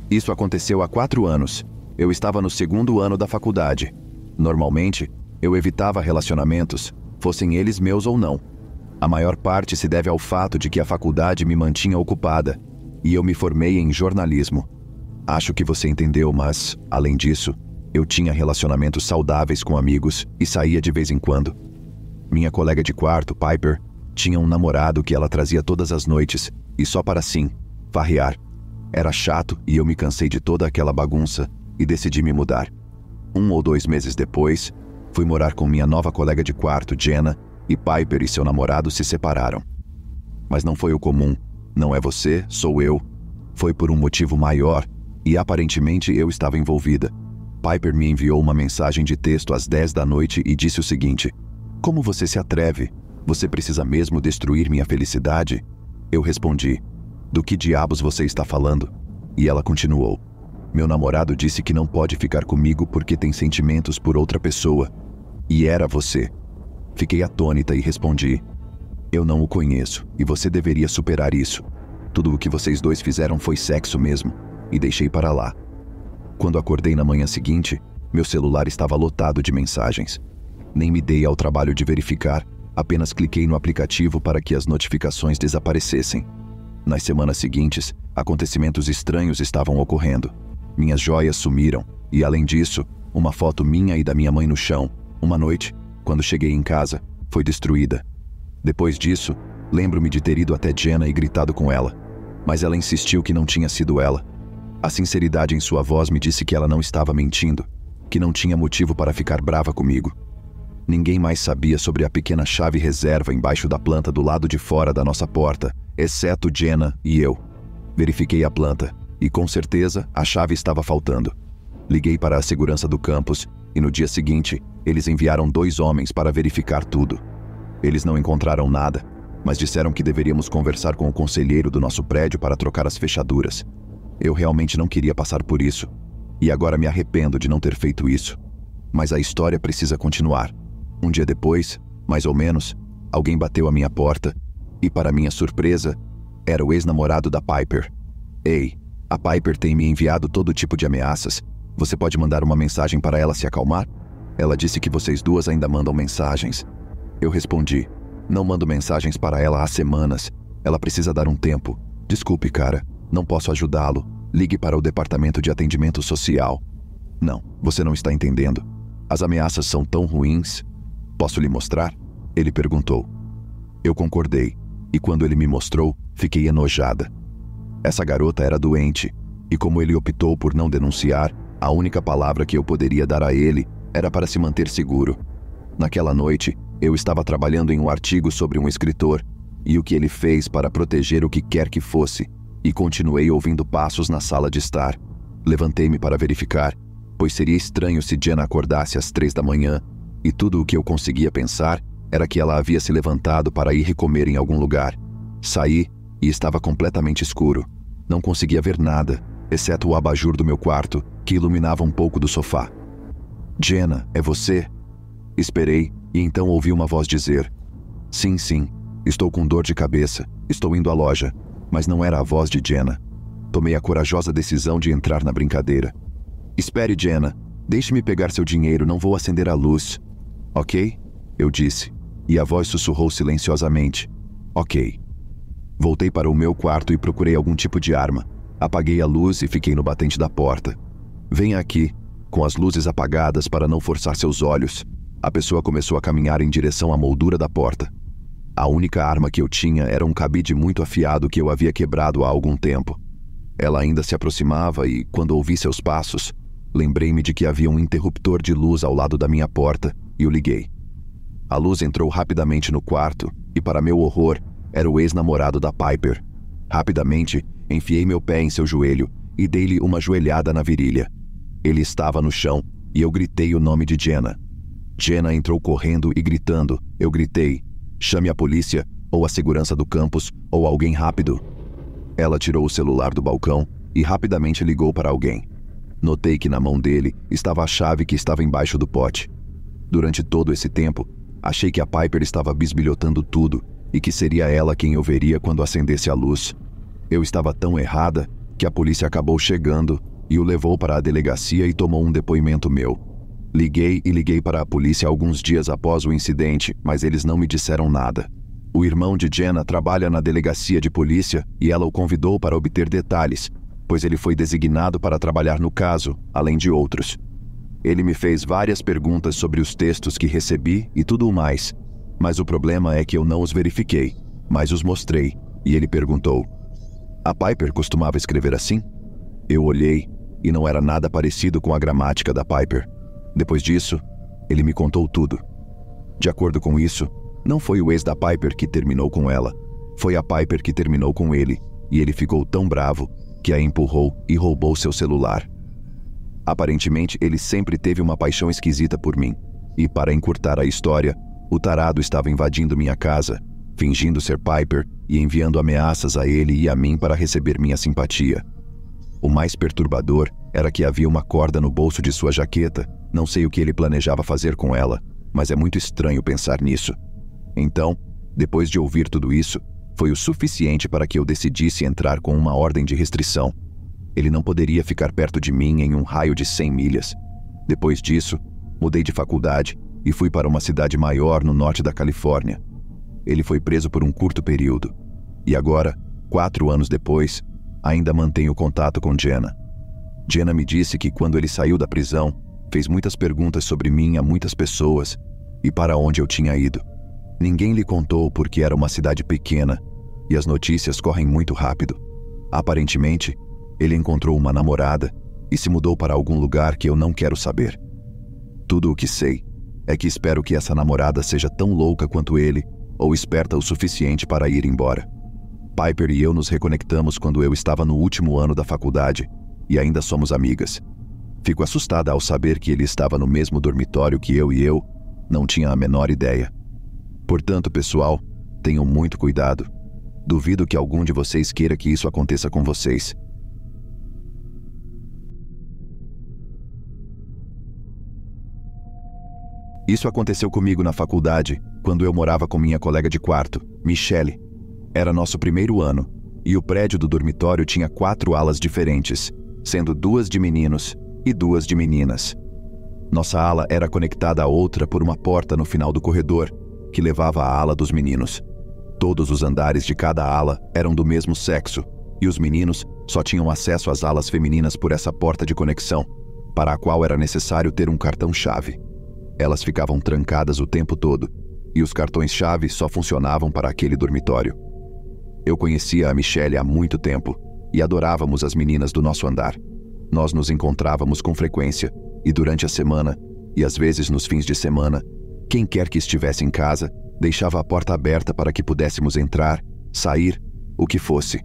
Isso aconteceu há 4 anos. Eu estava no 2º ano da faculdade. Normalmente, eu evitava relacionamentos, fossem eles meus ou não. A maior parte se deve ao fato de que a faculdade me mantinha ocupada, e eu me formei em jornalismo. Acho que você entendeu, mas, além disso, eu tinha relacionamentos saudáveis com amigos e saía de vez em quando. Minha colega de quarto, Piper, tinha um namorado que ela trazia todas as noites, e só para assim, farrear. Era chato e eu me cansei de toda aquela bagunça e decidi me mudar. 1 ou 2 meses depois, fui morar com minha nova colega de quarto, Jenna, e Piper e seu namorado se separaram. Mas não foi o comum. Não é você, sou eu. Foi por um motivo maior, e aparentemente eu estava envolvida. Piper me enviou uma mensagem de texto às 10 da noite e disse o seguinte: "Como você se atreve? Você precisa mesmo destruir minha felicidade?" Eu respondi: "Do que diabos você está falando?" E ela continuou: "Meu namorado disse que não pode ficar comigo porque tem sentimentos por outra pessoa. E era você." Fiquei atônita e respondi: "Eu não o conheço e você deveria superar isso. Tudo o que vocês dois fizeram foi sexo mesmo." E deixei para lá. Quando acordei na manhã seguinte, meu celular estava lotado de mensagens. Nem me dei ao trabalho de verificar, apenas cliquei no aplicativo para que as notificações desaparecessem. Nas semanas seguintes, acontecimentos estranhos estavam ocorrendo. Minhas joias sumiram e, além disso, uma foto minha e da minha mãe no chão, uma noite, quando cheguei em casa, foi destruída. Depois disso, lembro-me de ter ido até Jenna e gritado com ela, mas ela insistiu que não tinha sido ela. A sinceridade em sua voz me disse que ela não estava mentindo, que não tinha motivo para ficar brava comigo. Ninguém mais sabia sobre a pequena chave reserva embaixo da planta do lado de fora da nossa porta, exceto Jenna e eu. Verifiquei a planta e, com certeza, a chave estava faltando. Liguei para a segurança do campus e, no dia seguinte, eles enviaram 2 homens para verificar tudo. Eles não encontraram nada, mas disseram que deveríamos conversar com o conselheiro do nosso prédio para trocar as fechaduras. Eu realmente não queria passar por isso, e agora me arrependo de não ter feito isso. Mas a história precisa continuar. Um dia depois, mais ou menos, alguém bateu à minha porta, e para minha surpresa, era o ex-namorado da Piper. "Ei, a Piper tem me enviado todo tipo de ameaças. Você pode mandar uma mensagem para ela se acalmar? Ela disse que vocês duas ainda mandam mensagens." Eu respondi: "Não mando mensagens para ela há semanas. Ela precisa dar um tempo. Desculpe, cara. Não posso ajudá-lo. Ligue para o departamento de atendimento social." "Não, você não está entendendo. As ameaças são tão ruins." "Posso lhe mostrar?" ele perguntou. Eu concordei, e quando ele me mostrou, fiquei enojada. Essa garota era doente, e como ele optou por não denunciar, a única palavra que eu poderia dar a ele era para se manter seguro. Naquela noite, eu estava trabalhando em um artigo sobre um escritor, e o que ele fez para proteger o que quer que fosse, e continuei ouvindo passos na sala de estar. Levantei-me para verificar, pois seria estranho se Jenna acordasse às 3 da manhã, e tudo o que eu conseguia pensar era que ela havia se levantado para ir comer em algum lugar. Saí e estava completamente escuro. Não conseguia ver nada, exceto o abajur do meu quarto, que iluminava um pouco do sofá. "Jenna, é você?" Esperei e então ouvi uma voz dizer: Sim, estou com dor de cabeça, estou indo à loja." Mas não era a voz de Jenna. Tomei a corajosa decisão de entrar na brincadeira. "Espere, Jenna. Deixe-me pegar seu dinheiro, não vou acender a luz." "Ok?" eu disse, e a voz sussurrou silenciosamente: "Ok." Voltei para o meu quarto e procurei algum tipo de arma. Apaguei a luz e fiquei no batente da porta. "Venha aqui." Com as luzes apagadas para não forçar seus olhos, a pessoa começou a caminhar em direção à moldura da porta. A única arma que eu tinha era um cabide muito afiado que eu havia quebrado há algum tempo. Ela ainda se aproximava e, quando ouvi seus passos, lembrei-me de que havia um interruptor de luz ao lado da minha porta e o liguei. A luz entrou rapidamente no quarto e, para meu horror, era o ex-namorado da Piper. Rapidamente, enfiei meu pé em seu joelho e dei-lhe uma joelhada na virilha. Ele estava no chão e eu gritei o nome de Jenna. Jenna entrou correndo e gritando. Eu gritei: "Chame a polícia, ou a segurança do campus, ou alguém rápido." Ela tirou o celular do balcão e rapidamente ligou para alguém. Notei que na mão dele estava a chave que estava embaixo do pote. Durante todo esse tempo, achei que a Piper estava bisbilhotando tudo e que seria ela quem eu veria quando acendesse a luz. Eu estava tão errada que a polícia acabou chegando e o levou para a delegacia e tomou um depoimento meu. Liguei para a polícia alguns dias após o incidente, mas eles não me disseram nada. O irmão de Jenna trabalha na delegacia de polícia e ela o convidou para obter detalhes, pois ele foi designado para trabalhar no caso, além de outros. Ele me fez várias perguntas sobre os textos que recebi e tudo mais, mas o problema é que eu não os verifiquei, mas os mostrei, e ele perguntou: "A Piper costumava escrever assim?" Eu olhei e não era nada parecido com a gramática da Piper. Depois disso, ele me contou tudo. De acordo com isso, não foi o ex da Piper que terminou com ela, foi a Piper que terminou com ele, e ele ficou tão bravo que a empurrou e roubou seu celular. Aparentemente, ele sempre teve uma paixão esquisita por mim, e para encurtar a história, o tarado estava invadindo minha casa, fingindo ser Piper e enviando ameaças a ele e a mim para receber minha simpatia. O mais perturbador era que havia uma corda no bolso de sua jaqueta. Não sei o que ele planejava fazer com ela, mas é muito estranho pensar nisso. Então, depois de ouvir tudo isso, foi o suficiente para que eu decidisse entrar com uma ordem de restrição. Ele não poderia ficar perto de mim em um raio de 100 milhas. Depois disso, mudei de faculdade e fui para uma cidade maior no norte da Califórnia. Ele foi preso por um curto período. E agora, 4 anos depois, ainda mantenho contato com Jenna. Jenna me disse que quando ele saiu da prisão, fez muitas perguntas sobre mim a muitas pessoas e para onde eu tinha ido. Ninguém lhe contou porque era uma cidade pequena e as notícias correm muito rápido. Aparentemente, ele encontrou uma namorada e se mudou para algum lugar que eu não quero saber. Tudo o que sei é que espero que essa namorada seja tão louca quanto ele ou esperta o suficiente para ir embora. Piper e eu nos reconectamos quando eu estava no último ano da faculdade e ainda somos amigas. Fico assustada ao saber que ele estava no mesmo dormitório que eu e eu não tinha a menor ideia. Portanto, pessoal, tenham muito cuidado. Duvido que algum de vocês queira que isso aconteça com vocês. Isso aconteceu comigo na faculdade, quando eu morava com minha colega de quarto, Michelle. Era nosso primeiro ano, e o prédio do dormitório tinha 4 alas diferentes, sendo 2 de meninos e 2 de meninas. Nossa ala era conectada à outra por uma porta no final do corredor, que levava à ala dos meninos. Todos os andares de cada ala eram do mesmo sexo, e os meninos só tinham acesso às alas femininas por essa porta de conexão, para a qual era necessário ter um cartão-chave. Elas ficavam trancadas o tempo todo, e os cartões-chave só funcionavam para aquele dormitório. Eu conhecia a Michelle há muito tempo, e adorávamos as meninas do nosso andar. Nós nos encontrávamos com frequência, e durante a semana, e às vezes nos fins de semana, quem quer que estivesse em casa, deixava a porta aberta para que pudéssemos entrar, sair, o que fosse.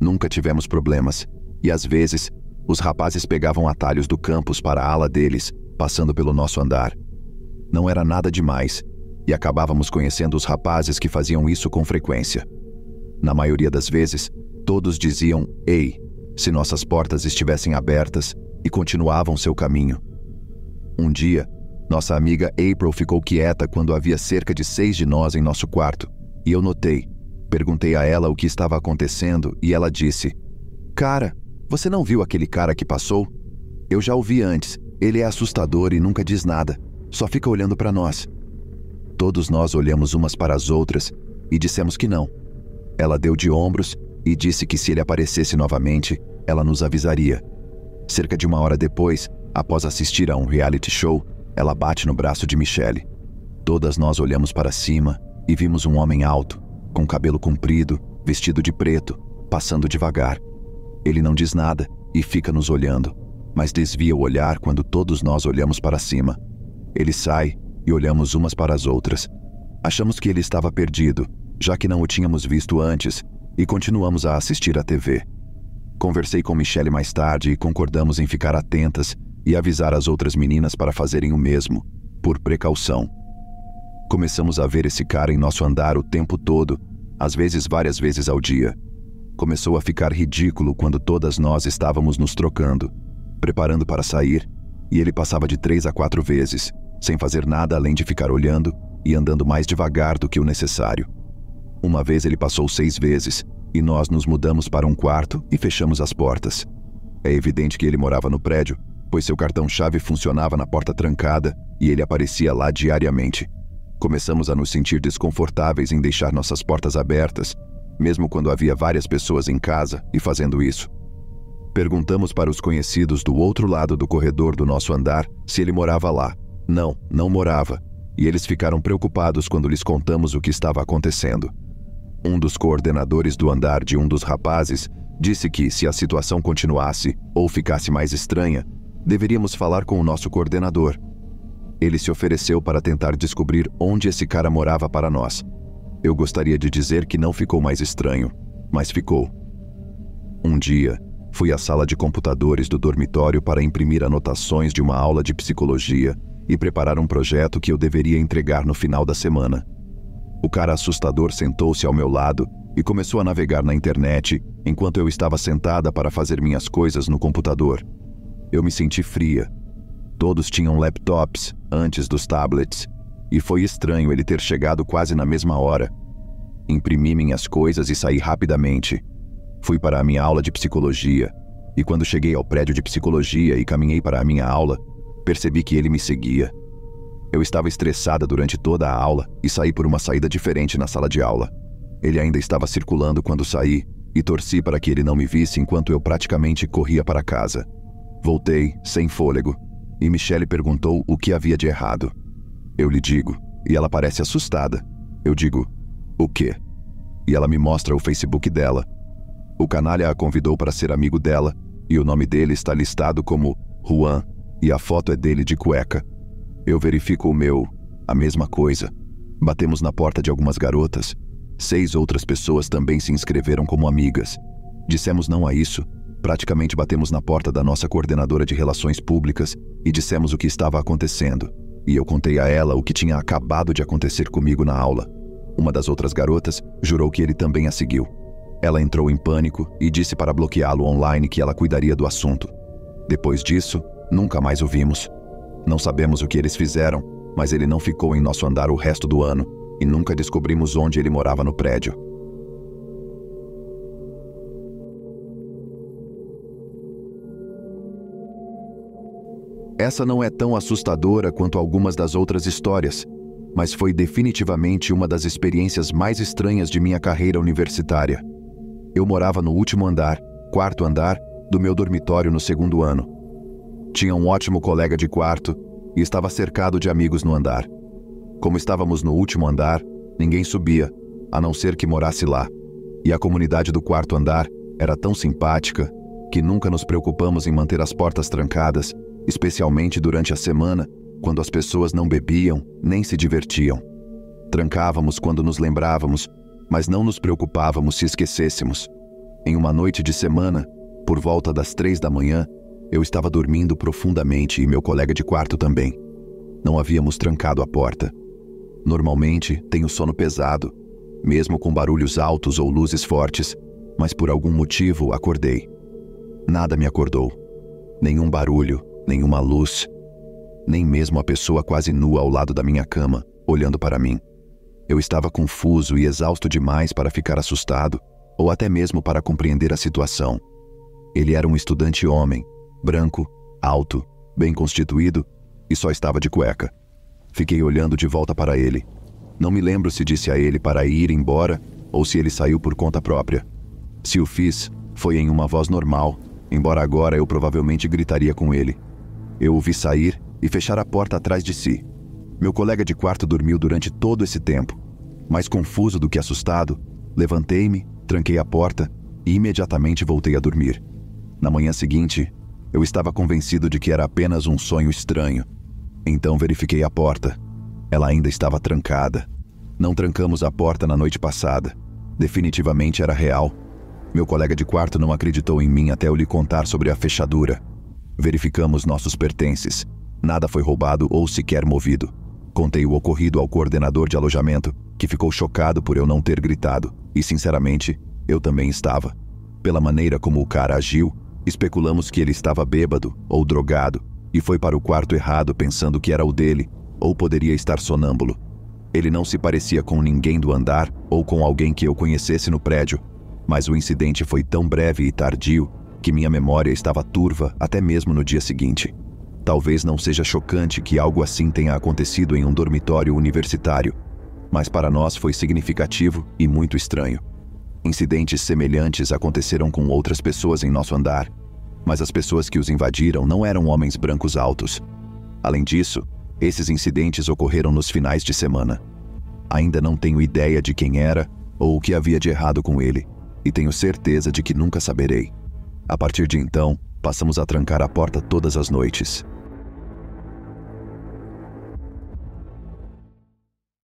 Nunca tivemos problemas, e às vezes, os rapazes pegavam atalhos do campus para a ala deles, passando pelo nosso andar. Não era nada demais, e acabávamos conhecendo os rapazes que faziam isso com frequência. Na maioria das vezes, todos diziam "ei" se nossas portas estivessem abertas e continuavam seu caminho. Um dia, nossa amiga April ficou quieta quando havia cerca de 6 de nós em nosso quarto, e eu notei. Perguntei a ela o que estava acontecendo e ela disse: "Cara, você não viu aquele cara que passou? Eu já o vi antes, ele é assustador e nunca diz nada, só fica olhando para nós." Todos nós olhamos umas para as outras e dissemos que não. Ela deu de ombros e disse que se ele aparecesse novamente, ela nos avisaria. Cerca de 1 hora depois, após assistir a um reality show, ela bate no braço de Michelle. Todas nós olhamos para cima e vimos um homem alto, com cabelo comprido, vestido de preto, passando devagar. Ele não diz nada e fica nos olhando, mas desvia o olhar quando todos nós olhamos para cima. Ele sai e olhamos umas para as outras. Achamos que ele estava perdido, já que não o tínhamos visto antes, e continuamos a assistir à TV. Conversei com Michelle mais tarde e concordamos em ficar atentas e avisar as outras meninas para fazerem o mesmo, por precaução. Começamos a ver esse cara em nosso andar o tempo todo, às vezes várias vezes ao dia. Começou a ficar ridículo quando todas nós estávamos nos trocando, preparando para sair, e ele passava de 3 a 4 vezes, sem fazer nada além de ficar olhando e andando mais devagar do que o necessário. Uma vez ele passou 6 vezes, e nós nos mudamos para um quarto e fechamos as portas. É evidente que ele morava no prédio, pois seu cartão-chave funcionava na porta trancada e ele aparecia lá diariamente. Começamos a nos sentir desconfortáveis em deixar nossas portas abertas, mesmo quando havia várias pessoas em casa e fazendo isso. Perguntamos para os conhecidos do outro lado do corredor do nosso andar se ele morava lá. Não, não morava, e eles ficaram preocupados quando lhes contamos o que estava acontecendo. Um dos coordenadores do andar de um dos rapazes disse que, se a situação continuasse ou ficasse mais estranha, deveríamos falar com o nosso coordenador. Ele se ofereceu para tentar descobrir onde esse cara morava para nós. Eu gostaria de dizer que não ficou mais estranho, mas ficou. Um dia, fui à sala de computadores do dormitório para imprimir anotações de uma aula de psicologia e preparar um projeto que eu deveria entregar no final da semana. O cara assustador sentou-se ao meu lado e começou a navegar na internet enquanto eu estava sentada para fazer minhas coisas no computador. Eu me senti fria. Todos tinham laptops antes dos tablets, e foi estranho ele ter chegado quase na mesma hora. Imprimi minhas coisas e saí rapidamente. Fui para a minha aula de psicologia, e quando cheguei ao prédio de psicologia e caminhei para a minha aula, percebi que ele me seguia. Eu estava estressada durante toda a aula e saí por uma saída diferente na sala de aula. Ele ainda estava circulando quando saí e torci para que ele não me visse enquanto eu praticamente corria para casa. Voltei, sem fôlego, e Michelle perguntou o que havia de errado. Eu lhe digo, e ela parece assustada. Eu digo, o quê? E ela me mostra o Facebook dela. O canalha a convidou para ser amigo dela, e o nome dele está listado como Juan, e a foto é dele de cueca. Eu verifico a mesma coisa. Batemos na porta de algumas garotas. 6 outras pessoas também se inscreveram como amigas. Dissemos não a isso. Praticamente batemos na porta da nossa coordenadora de relações públicas e dissemos o que estava acontecendo. E eu contei a ela o que tinha acabado de acontecer comigo na aula. Uma das outras garotas jurou que ele também a seguiu. Ela entrou em pânico e disse para bloqueá-lo online que ela cuidaria do assunto. Depois disso, nunca mais o vimos. Não sabemos o que eles fizeram, mas ele não ficou em nosso andar o resto do ano e nunca descobrimos onde ele morava no prédio. Essa não é tão assustadora quanto algumas das outras histórias, mas foi definitivamente uma das experiências mais estranhas de minha carreira universitária. Eu morava no último andar, 4º andar, do meu dormitório no 2º ano. Tinha um ótimo colega de quarto e estava cercado de amigos no andar. Como estávamos no último andar, ninguém subia, a não ser que morasse lá. E a comunidade do 4º andar era tão simpática que nunca nos preocupamos em manter as portas trancadas, especialmente durante a semana, quando as pessoas não bebiam nem se divertiam. Trancávamos quando nos lembrávamos, mas não nos preocupávamos se esquecêssemos. Em uma noite de semana, por volta das 3 da manhã, eu estava dormindo profundamente e meu colega de quarto também. Não havíamos trancado a porta. Normalmente, tenho sono pesado, mesmo com barulhos altos ou luzes fortes, mas por algum motivo acordei. Nada me acordou. Nenhum barulho, nenhuma luz, nem mesmo a pessoa quase nua ao lado da minha cama, olhando para mim. Eu estava confuso e exausto demais para ficar assustado, ou até mesmo para compreender a situação. Ele era um estudante homem, branco, alto, bem constituído, e só estava de cueca. Fiquei olhando de volta para ele. Não me lembro se disse a ele para ir embora ou se ele saiu por conta própria. Se o fiz, foi em uma voz normal, embora agora eu provavelmente gritaria com ele. Eu o vi sair e fechar a porta atrás de si. Meu colega de quarto dormiu durante todo esse tempo. Mais confuso do que assustado, levantei-me, tranquei a porta e imediatamente voltei a dormir. Na manhã seguinte, eu estava convencido de que era apenas um sonho estranho. Então verifiquei a porta. Ela ainda estava trancada. Não trancamos a porta na noite passada. Definitivamente era real. Meu colega de quarto não acreditou em mim até eu lhe contar sobre a fechadura. Verificamos nossos pertences. Nada foi roubado ou sequer movido. Contei o ocorrido ao coordenador de alojamento, que ficou chocado por eu não ter gritado. E, sinceramente, eu também estava. Pela maneira como o cara agiu, especulamos que ele estava bêbado ou drogado e foi para o quarto errado pensando que era o dele, ou poderia estar sonâmbulo. Ele não se parecia com ninguém do andar ou com alguém que eu conhecesse no prédio. Mas o incidente foi tão breve e tardio que minha memória estava turva até mesmo no dia seguinte. Talvez não seja chocante que algo assim tenha acontecido em um dormitório universitário, mas para nós foi significativo e muito estranho. Incidentes semelhantes aconteceram com outras pessoas em nosso andar, mas as pessoas que os invadiram não eram homens brancos altos. Além disso, esses incidentes ocorreram nos finais de semana. Ainda não tenho ideia de quem era ou o que havia de errado com ele, e tenho certeza de que nunca saberei. A partir de então, passamos a trancar a porta todas as noites.